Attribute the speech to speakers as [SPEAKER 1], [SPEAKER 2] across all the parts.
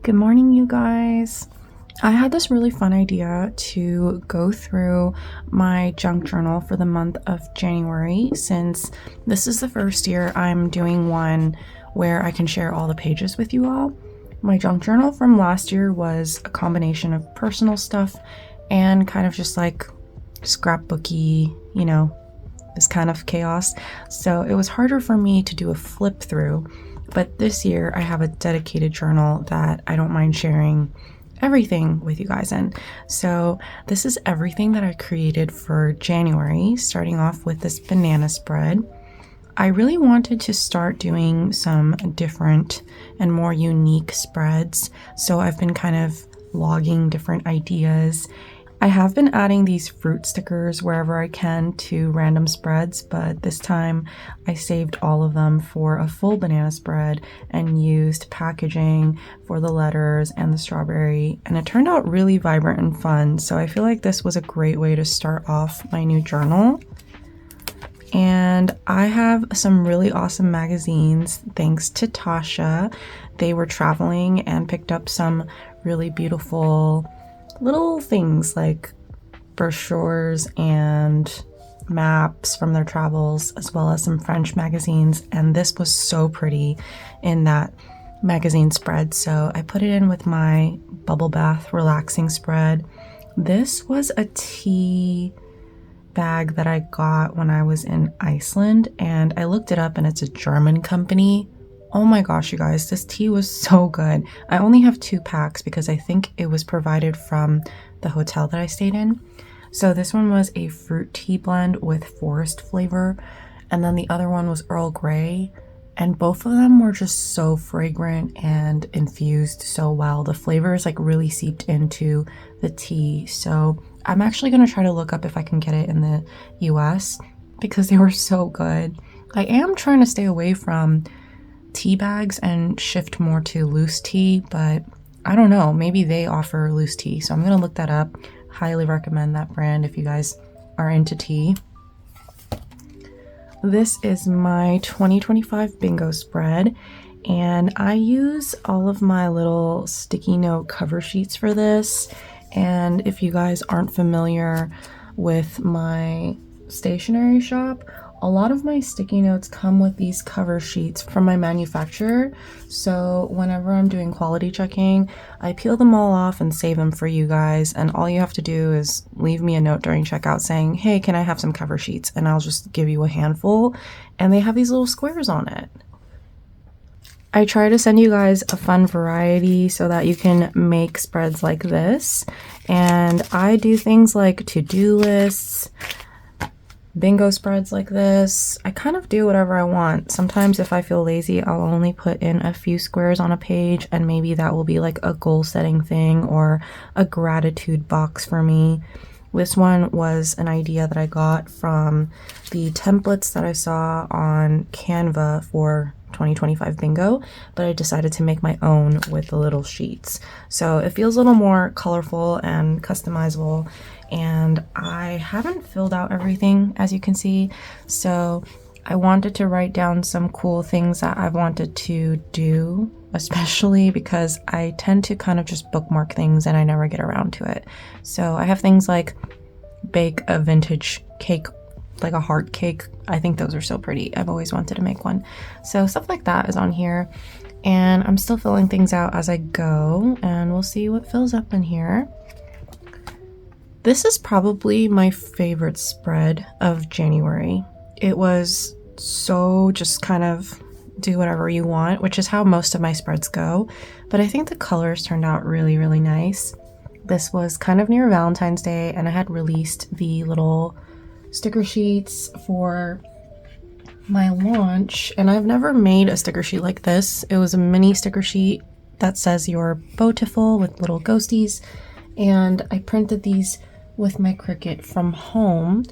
[SPEAKER 1] Good morning, you guys. I had this really fun idea to go through my junk journal for the month of January, since this is the first year I'm doing one where I can share all the pages with you all. My junk journal from last year was a combination of personal stuff and kind of just like scrapbooky, this kind of chaos. So it was harder for me to do a flip through. But this year I have a dedicated journal that I don't mind sharing everything with you guys in. So this is everything that I created for January, starting off with this banana spread. I really wanted to start doing some different and more unique spreads. So I've been kind of logging different ideas. I have been adding these fruit stickers wherever I can to random spreads, but this time I saved all of them for a full banana spread and used packaging for the letters and the strawberry, and it turned out really vibrant and fun. So I feel like this was a great way to start off my new journal. And I have some really awesome magazines thanks to Tasha. They were traveling and picked up some really beautiful little things like brochures and maps from their travels, as well as some French magazines, and this was so pretty in that magazine spread, so I put it in with my bubble bath relaxing spread. This was a tea bag that I got when I was in Iceland, and I looked it up and it's a German company. Oh my gosh, you guys, this tea was so good. I only have 2 packs because I think it was provided from the hotel that I stayed in. So this one was a fruit tea blend with forest flavor, and then the other one was Earl Grey, and both of them were just so fragrant and infused so well. The flavors like really seeped into the tea. So I'm actually going to try to look up if I can get it in the US because they were so good. I am trying to stay away from tea bags and shift more to loose tea, but I don't know, maybe they offer loose tea, so I'm gonna look that up. Highly recommend that brand if you guys are into tea. This is my 2025 bingo spread, and I use all of my little sticky note cover sheets for this. And if you guys aren't familiar with my stationery shop, a lot of my sticky notes come with these cover sheets from my manufacturer. So whenever I'm doing quality checking, I peel them all off and save them for you guys. And all you have to do is leave me a note during checkout saying, hey, can I have some cover sheets? And I'll just give you a handful. And they have these little squares on it. I try to send you guys a fun variety so that you can make spreads like this. And I do things like to-do lists, bingo spreads like this. I kind of do whatever I want. Sometimes if I feel lazy, I'll only put in a few squares on a page, and maybe that will be like a goal setting thing or a gratitude box for me. This one was an idea that I got from the templates that I saw on Canva for 2025 bingo, but I decided to make my own with the little sheets. So it feels a little more colorful and customizable, and I haven't filled out everything, as you can see. So I wanted to write down some cool things that I wanted to do, especially because I tend to kind of just bookmark things and I never get around to it. So I have things like bake a vintage cake, like a heart cake. I think those are so pretty. I've always wanted to make one. So stuff like that is on here, and I'm still filling things out as I go, and we'll see what fills up in here. This is probably my favorite spread of January. It was so just kind of do whatever you want, which is how most of my spreads go, but I think the colors turned out really, really nice. This was kind of near Valentine's Day, and I had released the little sticker sheets for my launch, and I've never made a sticker sheet like this. It was a mini sticker sheet that says you're beautiful with little ghosties, and I printed these with my Cricut from home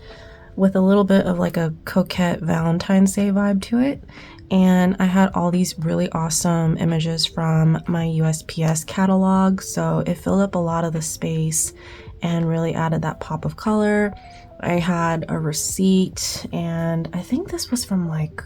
[SPEAKER 1] with a little bit of like a coquette Valentine's Day vibe to it. And I had all these really awesome images from my USPS catalog, so it filled up a lot of the space and really added that pop of color. I had a receipt, and I think this was from like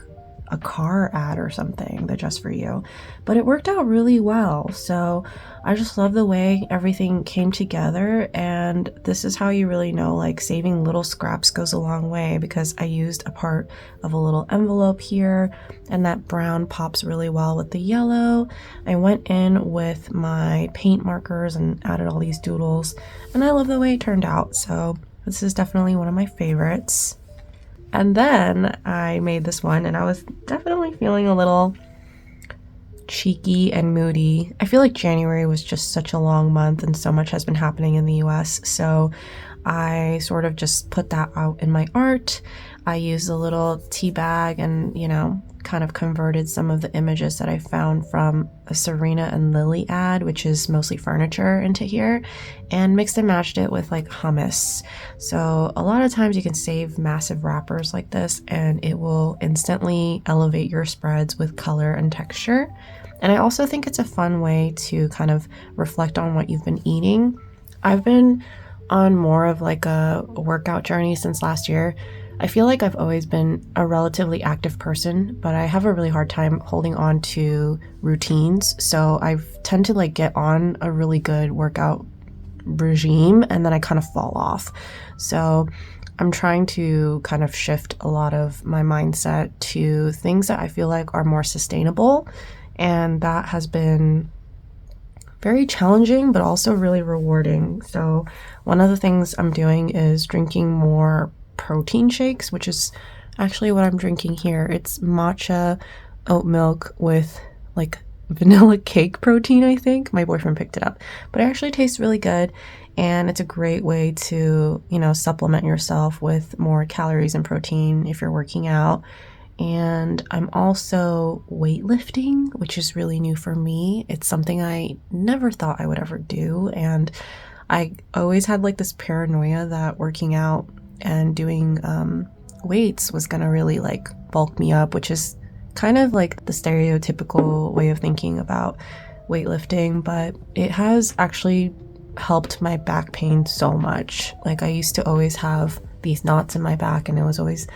[SPEAKER 1] a car ad or something, the Just For You. But it worked out really well. So I just love the way everything came together. And this is how you really know, like, saving little scraps goes a long way, because I used a part of a little envelope here, and that brown pops really well with the yellow. I went in with my paint markers and added all these doodles, and I love the way it turned out. So this is definitely one of my favorites. And then I made this one, and I was definitely feeling a little cheeky and moody. I feel like January was just such a long month and so much has been happening in the US. So I sort of just put that out in my art. I used a little tea bag and, you know, kind of converted some of the images that I found from a Serena and Lily ad, which is mostly furniture, into here, and mixed and matched it with like hummus. So a lot of times you can save massive wrappers like this and it will instantly elevate your spreads with color and texture. And I also think it's a fun way to kind of reflect on what you've been eating. I've been on more of like a workout journey since last year. I feel like I've always been a relatively active person, but I have a really hard time holding on to routines. So I tend to like get on a really good workout regime and then I kind of fall off. So I'm trying to kind of shift a lot of my mindset to things that I feel like are more sustainable. And that has been very challenging, but also really rewarding. So one of the things I'm doing is drinking more protein shakes, which is actually what I'm drinking here. It's matcha oat milk with like vanilla cake protein, I think. My boyfriend picked it up, but it actually tastes really good. And it's a great way to, you know, supplement yourself with more calories and protein if you're working out. And I'm also weightlifting, which is really new for me. It's something I never thought I would ever do. And I always had like this paranoia that working out and doing weights was gonna really like bulk me up, which is kind of like the stereotypical way of thinking about weightlifting, but it has actually helped my back pain so much. Like I used to always have these knots in my back and it was always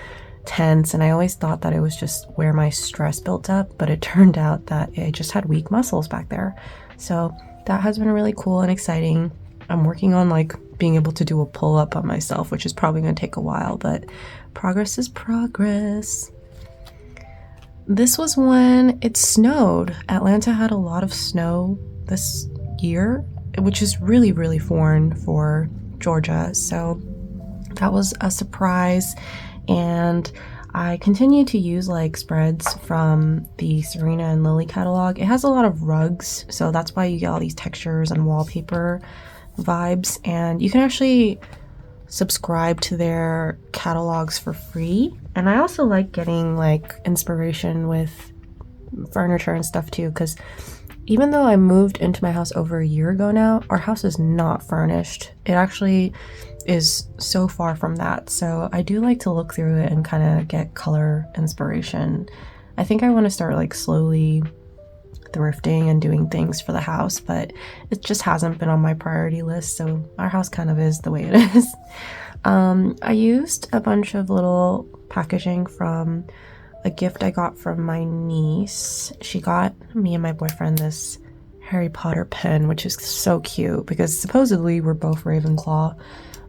[SPEAKER 1] tense, and I always thought that it was just where my stress built up, but it turned out that I just had weak muscles back there. So that has been really cool and exciting. I'm working on like being able to do a pull-up on myself, which is probably going to take a while, but progress is progress. This was when it snowed. Atlanta had a lot of snow this year, which is really, really foreign for Georgia. So that was a surprise. And I continue to use like spreads from the Serena and Lily catalog. It has a lot of rugs, so that's why you get all these textures and wallpaper vibes. And you can actually subscribe to their catalogs for free. And I also like getting like inspiration with furniture and stuff too, because even though I moved into my house over a year ago now, our house is not furnished. It actually is so far from that. So I do like to look through it and kind of get color inspiration. I think I want to start like slowly thrifting and doing things for the house, but it just hasn't been on my priority list. So our house kind of is the way it is. I used a bunch of little packaging from a gift I got from my niece. She got me and my boyfriend this Harry Potter pen, which is so cute because supposedly we're both Ravenclaw.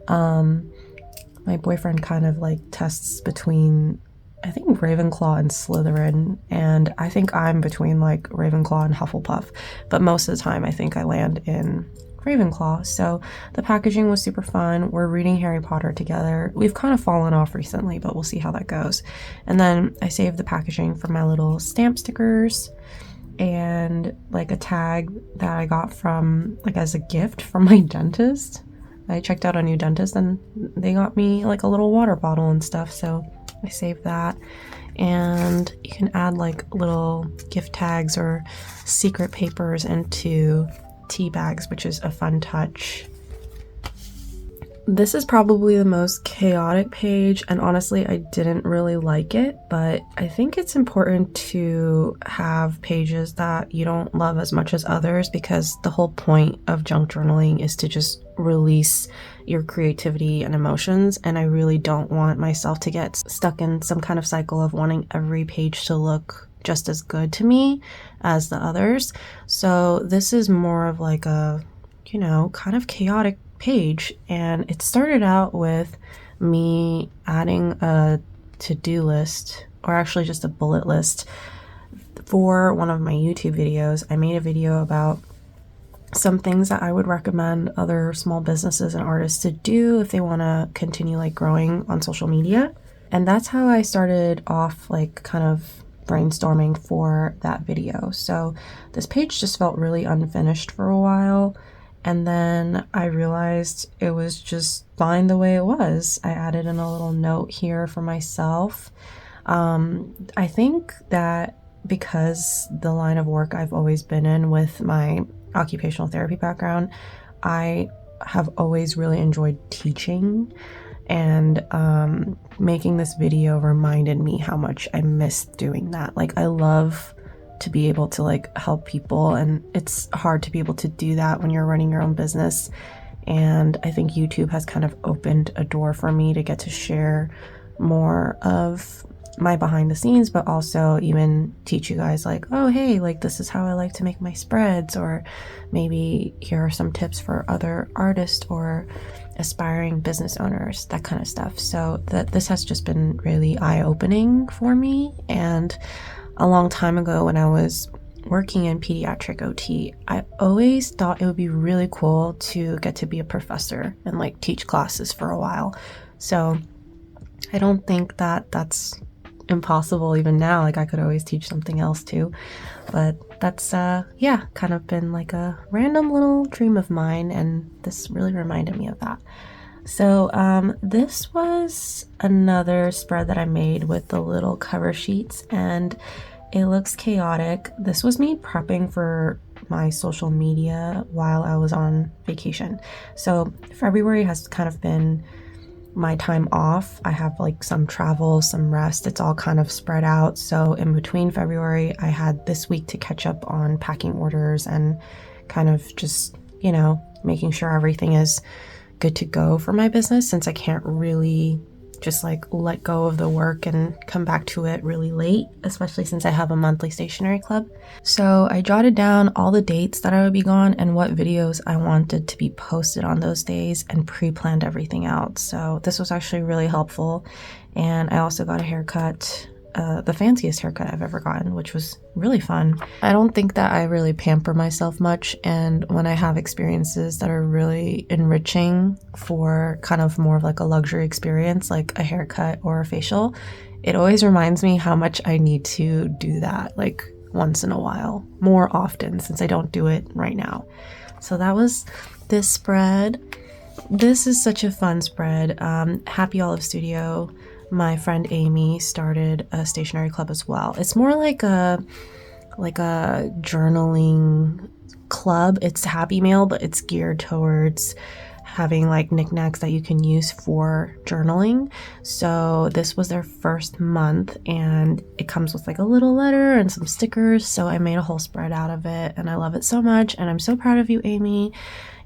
[SPEAKER 1] My boyfriend kind of like tests between, I think, Ravenclaw and Slytherin, and I think I'm between like Ravenclaw and Hufflepuff, but most of the time I think I land in Ravenclaw. So the packaging was super fun. We're reading Harry Potter together. We've kind of fallen off recently, but we'll see how that goes. And then I saved the packaging for my little stamp stickers and like a tag that I got from like as a gift from my dentist. I checked out a new dentist and they got me like a little water bottle and stuff, so I saved that. And you can add like little gift tags or secret papers into tea bags, which is a fun touch. This is probably the most chaotic page, and honestly, I didn't really like it, but I think it's important to have pages that you don't love as much as others, because the whole point of junk journaling is to just release your creativity and emotions, and I really don't want myself to get stuck in some kind of cycle of wanting every page to look just as good to me as the others. So this is more of like a, you know, kind of chaotic page, and it started out with me adding a to-do list, or actually just a bullet list, for one of my YouTube videos. I made a video about some things that I would recommend other small businesses and artists to do if they want to continue like growing on social media. And that's how I started off, like kind of brainstorming for that video. So this page just felt really unfinished for a while, and then I realized it was just fine the way it was. I added in a little note here for myself. I think that because the line of work I've always been in with my occupational therapy background, I have always really enjoyed teaching, and making this video reminded me how much I miss doing that. Like, I love to be able to like help people, and it's hard to be able to do that when you're running your own business. And I think YouTube has kind of opened a door for me to get to share more of my behind the scenes, but also even teach you guys like, oh hey, like this is how I like to make my spreads, or maybe here are some tips for other artists or aspiring business owners, that kind of stuff. So this has just been really eye-opening for me. And a long time ago, when I was working in pediatric OT, I always thought it would be really cool to get to be a professor and like teach classes for a while. So I don't think that that's impossible even now. Like, I could always teach something else too, but that's yeah, kind of been like a random little dream of mine, and this really reminded me of that. So this was another spread that I made with the little cover sheets, and it looks chaotic. This was me prepping for my social media while I was on vacation. So February has kind of been my time off. I have like some travel, some rest. It's all kind of spread out. So in between February, I had this week to catch up on packing orders and kind of just, you know, making sure everything is good to go for my business, since I can't really just like let go of the work and come back to it really late, especially since I have a monthly stationery club. So I jotted down all the dates that I would be gone and what videos I wanted to be posted on those days, and pre-planned everything out. So this was actually really helpful. And I also got a haircut, the fanciest haircut I've ever gotten, which was really fun. I don't think that I really pamper myself much, and when I have experiences that are really enriching for kind of more of like a luxury experience, like a haircut or a facial, it always reminds me how much I need to do that like once in a while, more often, since I don't do it right now. So that was this spread. This is such a fun spread. Happy Olive Studio, my friend Amy, started a stationery club as well. It's more like a journaling club. It's Happy Mail, but it's geared towards having like knickknacks that you can use for journaling. So this was their first month, and it comes with like a little letter and some stickers. So I made a whole spread out of it, and I love it so much. And I'm so proud of you, Amy.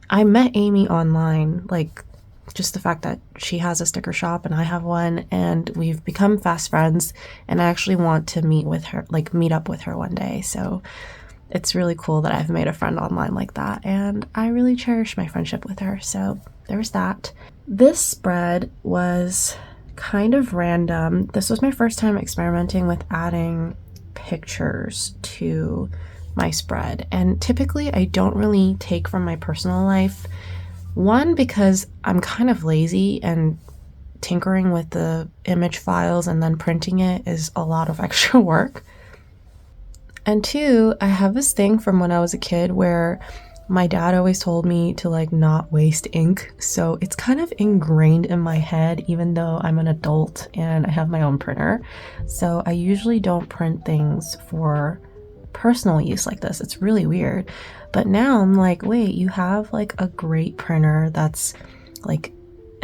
[SPEAKER 1] I met Amy online, like just the fact that she has a sticker shop and I have one, and we've become fast friends, and I actually want to meet up with her one day. So it's really cool that I've made a friend online like that, and I really cherish my friendship with her. So there's that. This spread was kind of random. This was my first time experimenting with adding pictures to my spread, and typically I don't really take from my personal life. One, because I'm kind of lazy, and tinkering with the image files and then printing it is a lot of extra work. And two, I have this thing from when I was a kid where my dad always told me to like not waste ink. So it's kind of ingrained in my head, even though I'm an adult and I have my own printer. So I usually don't print things for personal use like this. It's really weird. But now I'm like, wait, you have like a great printer that's like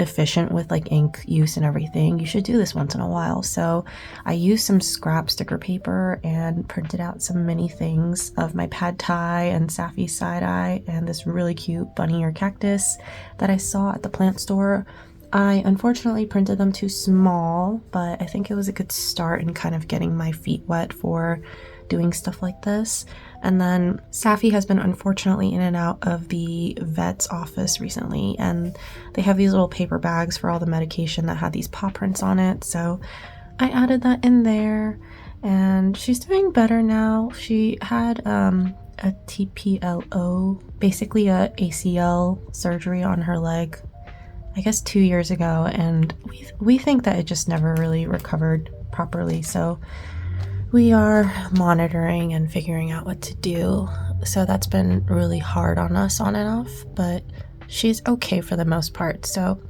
[SPEAKER 1] efficient with like ink use and everything, you should do this once in a while. So I used some scrap sticker paper and printed out some mini things of my pad thai and Safi side-eye and this really cute bunny or cactus that I saw at the plant store. I unfortunately printed them too small, but I think it was a good start in kind of getting my feet wet for doing stuff like this. And then Safi has been unfortunately in and out of the vet's office recently, and they have these little paper bags for all the medication that had these paw prints on it, so I added that in there, and she's doing better now. She had a TPLO, basically a ACL surgery on her leg, I guess 2 years ago, and we think that it just never really recovered properly, so we are monitoring and figuring out what to do. So that's been really hard on us on and off, but she's okay for the most part, so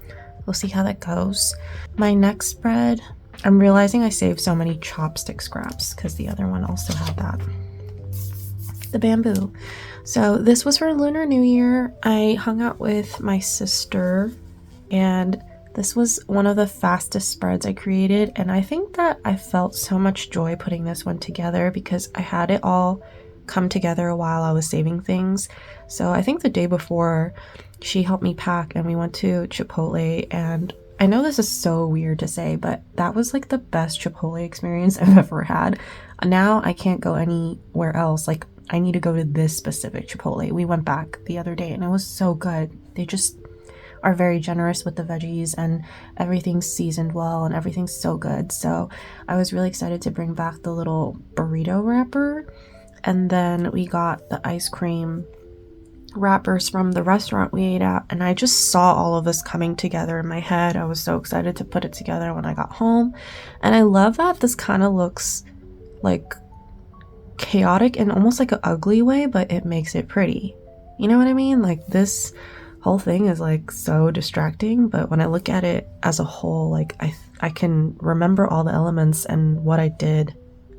[SPEAKER 1] we'll see how that goes. My next spread, I'm realizing I saved so many chopstick scraps because the other one also had that. The bamboo. So this was for Lunar New Year. I hung out with my sister, and this was one of the fastest spreads I created, and I think that I felt so much joy putting this one together because I had it all come together while I was saving things. So I think the day before, she helped me pack and we went to Chipotle, and I know this is so weird to say, but that was like the best Chipotle experience I've ever had. Now I can't go anywhere else. Like, I need to go to this specific Chipotle. We went back the other day and it was so good. They just are very generous with the veggies and everything's seasoned well and everything's so good. So I was really excited to bring back the little burrito wrapper, and then we got the ice cream wrappers from the restaurant we ate at, and I just saw all of this coming together in my head. I was so excited to put it together when I got home, and I love that this kind of looks like chaotic in almost like an ugly way, but it makes it pretty. You know what I mean? Like, this whole thing is like so distracting, but when I look at it as a whole, like I can remember all the elements and what I did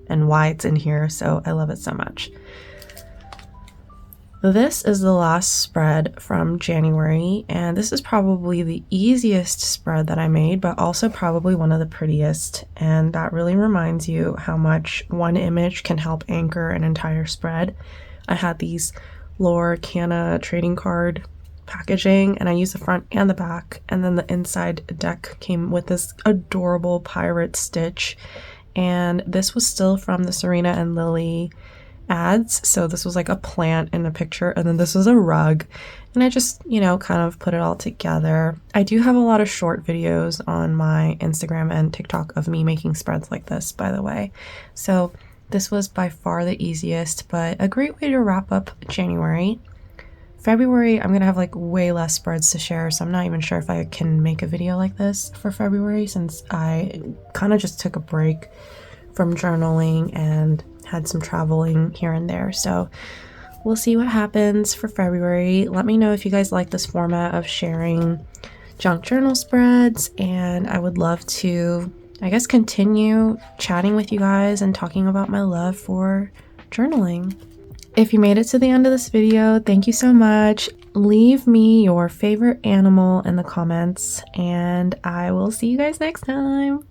[SPEAKER 1] and why it's in here, so I love it so much. This is the last spread from January, and this is probably the easiest spread that I made, but also probably one of the prettiest, and that really reminds you how much one image can help anchor an entire spread. I had these Lorcana trading card packaging, and I used the front and the back, and then the inside deck came with this adorable pirate stitch, and this was still from the Serena and Lily ads. So this was like a plant in a picture, and then this was a rug, and I just, you know, kind of put it all together. I do have a lot of short videos on my Instagram and TikTok of me making spreads like this, by the way. So this was by far the easiest, but a great way to wrap up January. February, I'm gonna have like way less spreads to share, so I'm not even sure if I can make a video like this for February, since I kind of just took a break from journaling and had some traveling here and there. So we'll see what happens for February. Let me know if you guys like this format of sharing junk journal spreads, and I would love to, I guess, continue chatting with you guys and talking about my love for journaling. If you made it to the end of this video, thank you so much. Leave me your favorite animal in the comments, and I will see you guys next time.